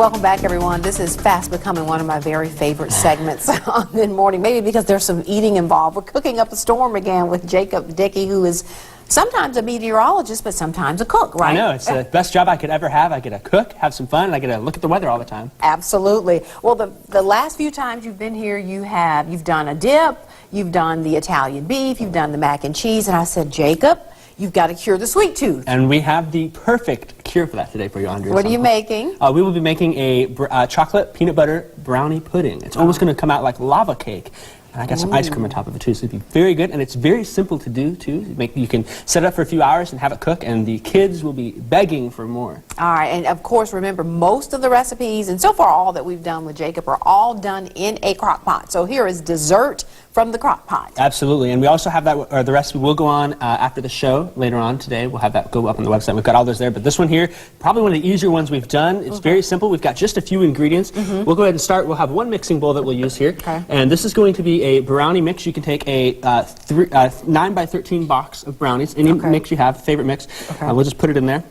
Welcome back, everyone. This is fast becoming one of my very favorite segments on mid-morning, maybe because there's some eating involved. We're cooking up a storm again with Jacob Dickey, who is sometimes a meteorologist, but sometimes a cook, right? I know. It's the best job I could ever have. I get to cook, have some fun, and I get to look at the weather all the time. Absolutely. Well, the last few times you've been here, you've done a dip, you've done the Italian beef, you've done the mac and cheese, and I said, Jacob, you've got to cure the sweet tooth. And we have the perfect cure for that today for you, Andrea. What are you making? We will be making a chocolate peanut butter brownie pudding. It's almost going to come out like lava cake. And I got some ice cream on top of it too, so it'll be very good, and it's very simple to do too. You can set it up for a few hours and have it cook, and the kids will be begging for more. All right, and of course, remember, most of the recipes, and so far all that we've done with Jacob, are all done in a crock pot. So here is dessert from the crock pot. Absolutely, and we also have that, the recipe will go on after the show later on today. We'll have that go up on the website. We've got all those there, but this one here, probably one of the easier ones we've done. It's very simple. We've got just a few ingredients. We'll go ahead and start. We'll have one mixing bowl that we'll use here, and this is going to be a brownie mix. You can take a 9 by 13 box of brownies, any mix you have, favorite mix. We'll just put it in there.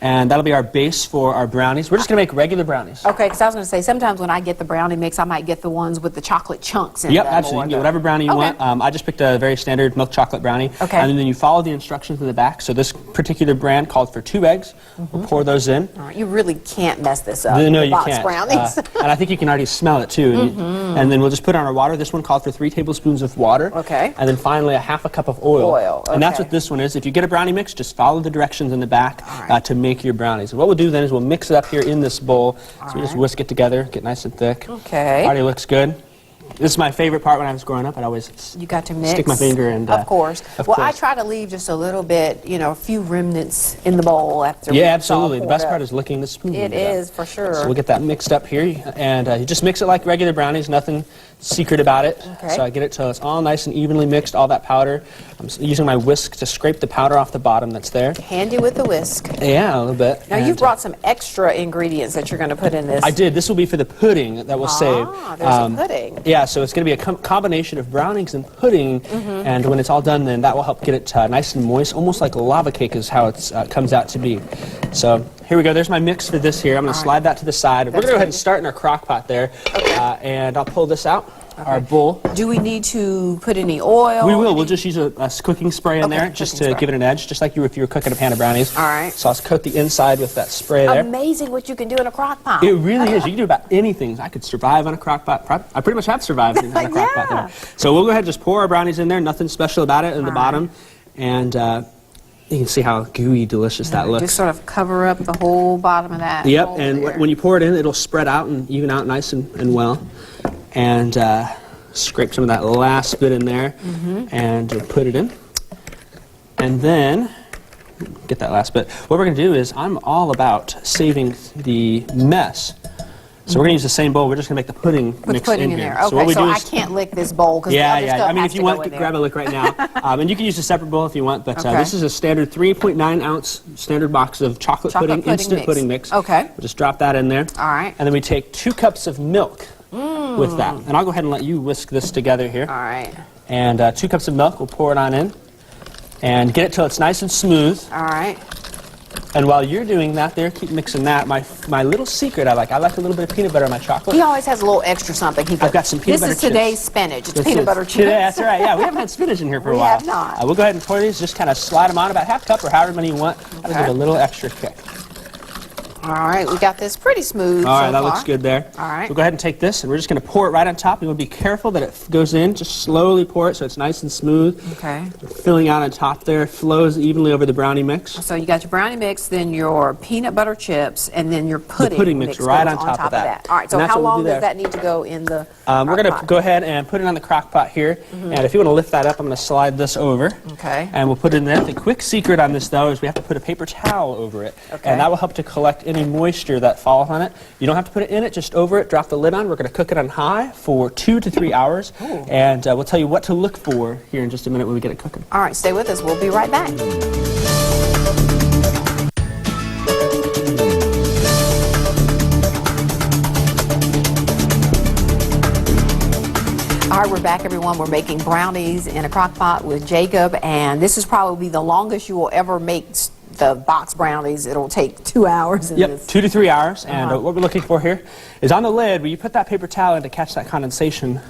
And that'll be our base for our brownies. We're just going to make regular brownies. Okay, because I was going to say, sometimes when I get the brownie mix, I might get the ones with the chocolate chunks in them. Yep, absolutely. You can get whatever brownie you want. I just picked a very standard milk chocolate brownie. And then you follow the instructions in the back. So this particular brand called for 2 eggs. We'll pour those in. All right, you really can't mess this up. No, you box can't. Brownies. And I think you can already smell it too. And then we'll just put on our water. This one called for 3 tablespoons of water. And then finally a half a cup of oil. And that's what this one is. If you get a brownie mix, just follow the directions in the back to make your brownies. And what we'll do then is we'll mix it up here in this bowl. So we just whisk it together, get nice and thick. Already looks good. This is my favorite part when I was growing up. I'd always stick my finger and... Of course. I try to leave just a little bit, you know, a few remnants in the bowl after Yeah, absolutely. The best part is licking the spoon. It is, for sure. So we'll get that mixed up here. And you just mix it like regular brownies, nothing secret about it. So I get it till it's all nice and evenly mixed, all that powder. I'm using my whisk to scrape the powder off the bottom that's there. Handy with the whisk. Yeah, a little bit. Now, you've brought some extra ingredients that you're going to put in this. I did. This will be for the pudding that we'll save. There's a pudding. Yeah, so it's going to be a combination of brownings and pudding, and when it's all done, then that will help get it nice and moist, almost like a lava cake is how it comes out to be. So here we go. There's my mix for this here. I'm going to slide that to the side. We're going to go ahead and start in our crock pot there, and I'll pull this out. Our bowl. Do we need to put any oil? We will. We'll just use a cooking spray in there just to give it an edge, just like if you were cooking a pan of brownies. All right. So I'll coat the inside with that spray there. Amazing what you can do in a crock pot. It really is. You can do about anything. I could survive on a crock pot. I pretty much have survived on a crock pot there. So we'll go ahead and just pour our brownies in there. Nothing special about it in the bottom. And you can see how gooey delicious that looks. Just sort of cover up the whole bottom of that. Yep, and when you pour it in, it'll spread out and even out nice and well. And scrape some of that last bit in there and put it in. And then, get that last bit. What we're going to do is, I'm all about saving the mess. So we're going to use the same bowl. We're just going to make the pudding mix in here. Okay, so, what we do is, I can't lick this bowl because I mean, if you want, grab a lick right now. And you can use a separate bowl if you want, but this is a standard 3.9 ounce standard box of chocolate pudding instant pudding mix. Okay. We'll just drop that in there. All right. And then we take 2 cups of milk with that. And I'll go ahead and let you whisk this together here. All right. And 2 cups of milk, we'll pour it on in. And get it till it's nice and smooth. All right. And while you're doing that there, keep mixing that. My little secret I like a little bit of peanut butter in my chocolate. He always has a little extra something. I've got some peanut butter chips. This is today's spinach. It's peanut butter chips. Today, that's right. Yeah, we haven't had spinach in here for a while. We have not. We'll go ahead and pour these. Just kind of slide them on about half cup or however many you want. That'll give a little extra kick. All right, we got this pretty smooth. All right, that looks good there. All right. We'll go ahead and take this, and we're just going to pour it right on top. You want to be careful that it goes in. Just slowly pour it so it's nice and smooth. Okay. Filling out on top there, flows evenly over the brownie mix. So you got your brownie mix, then your peanut butter chips, and then your pudding mix right on top of that. All right, so how long does that need to go in the We're going to go ahead and put it on the crock pot here. And if you want to lift that up, I'm going to slide this over. Okay. And we'll put it in there. The quick secret on this, though, is we have to put a paper towel over it. Okay. And that will help to collect any moisture that falls on it. You don't have to put it in it, just over it. Drop the lid on. We're going to cook it on high for 2 to 3 hours. And we'll tell you what to look for here in just a minute when we get it cooking. All right, stay with us. We'll be right back. All right, we're back, everyone. We're making brownies in a crock pot with Jacob, and this is probably the longest you will ever make the box brownies, it'll take 2 hours. In Yep, this. 2 to 3 hours. And what we're looking for here is on the lid where you put that paper towel in to catch that condensation.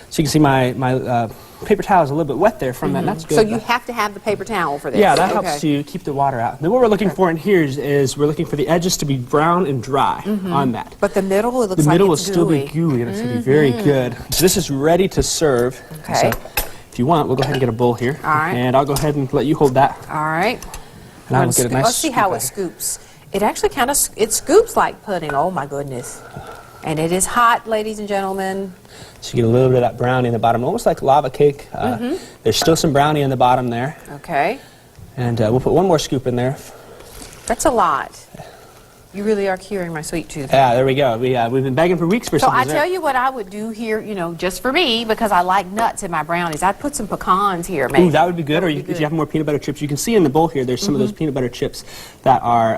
So you can see my paper towel is a little bit wet there from that, and that's good. So you have to have the paper towel for this. Yeah, that helps to keep the water out. Then what we're looking for in here is we're looking for the edges to be brown and dry on that. But the middle, it looks like the middle will it's still gooey. be gooey, and it's going to be very good. So this is ready to serve. Okay. So if you want, we'll go ahead and get a bowl here. All right. And I'll go ahead and let you hold that. All right. And I will get a nice Let's see how scoop it scoops. It actually kind of it scoops like pudding. Oh my goodness! And it is hot, ladies and gentlemen. So you get a little bit of that brownie in the bottom, almost like lava cake. There's still some brownie in the bottom there. Okay. And we'll put one more scoop in there. That's a lot. You really are curing my sweet tooth. Yeah, there we go. We've been begging for weeks for So some I dessert. tell you what I would do here, you know, just for me, because I like nuts in my brownies. I'd put some pecans here, maybe. Ooh, that would be good. That or would you, be if you have more peanut butter chips, you can see in the bowl here, there's some of those peanut butter chips that are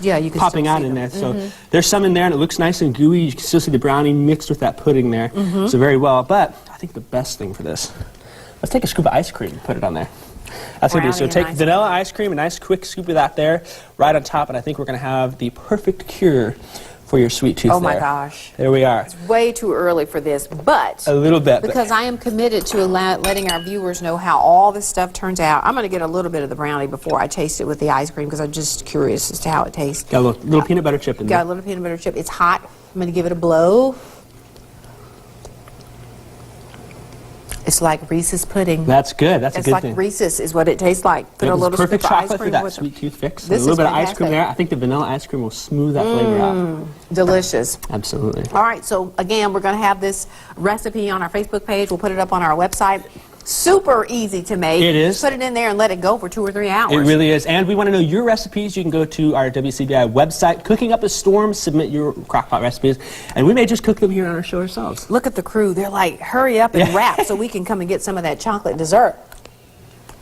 Yeah, you can popping still out see in them. there. So there's some in there, and it looks nice and gooey. You can still see the brownie mixed with that pudding there. So very well. But I think the best thing for this, let's take a scoop of ice cream and put it on there. That's what we do. So Brownie and take ice vanilla ice cream, a nice quick scoop of that there, right on top, and I think we're going to have the perfect cure for your sweet tooth. Oh my there. gosh. There we are. It's way too early for this, but A little bit. because I am committed to letting our viewers know how all this stuff turns out. I'm going to get a little bit of the brownie before I taste it with the ice cream because I'm just curious as to how it tastes. Got a little peanut butter chip in there. Got a little peanut butter chip. It's hot. I'm going to give it a blow. It's like Reese's pudding. That's good. That's It's a good like thing. Reese's is what it tastes like. Put a little perfect scoop of ice chocolate for cream that with sweet tooth fix. This a little is bit of ice cream fantastic. there. I think the vanilla ice cream will smooth that flavor out. Delicious. Absolutely. All right, so again, we're going to have this recipe on our Facebook page. We'll put it up on our website. Super easy to make. It is. Put it in there and let it go for 2 or 3 hours. It really is. And we want to know your recipes. You can go to our WCBI website, Cooking Up a Storm, submit your crockpot recipes, and we may just cook them here on our show ourselves. Look at the crew. They're like, hurry up and wrap so we can come and get some of that chocolate dessert.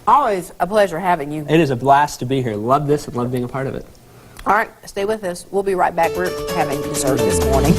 Always a pleasure having you. It is a blast to be here. Love this and love being a part of it. All right, stay with us. We'll be right back. We're having dessert this morning.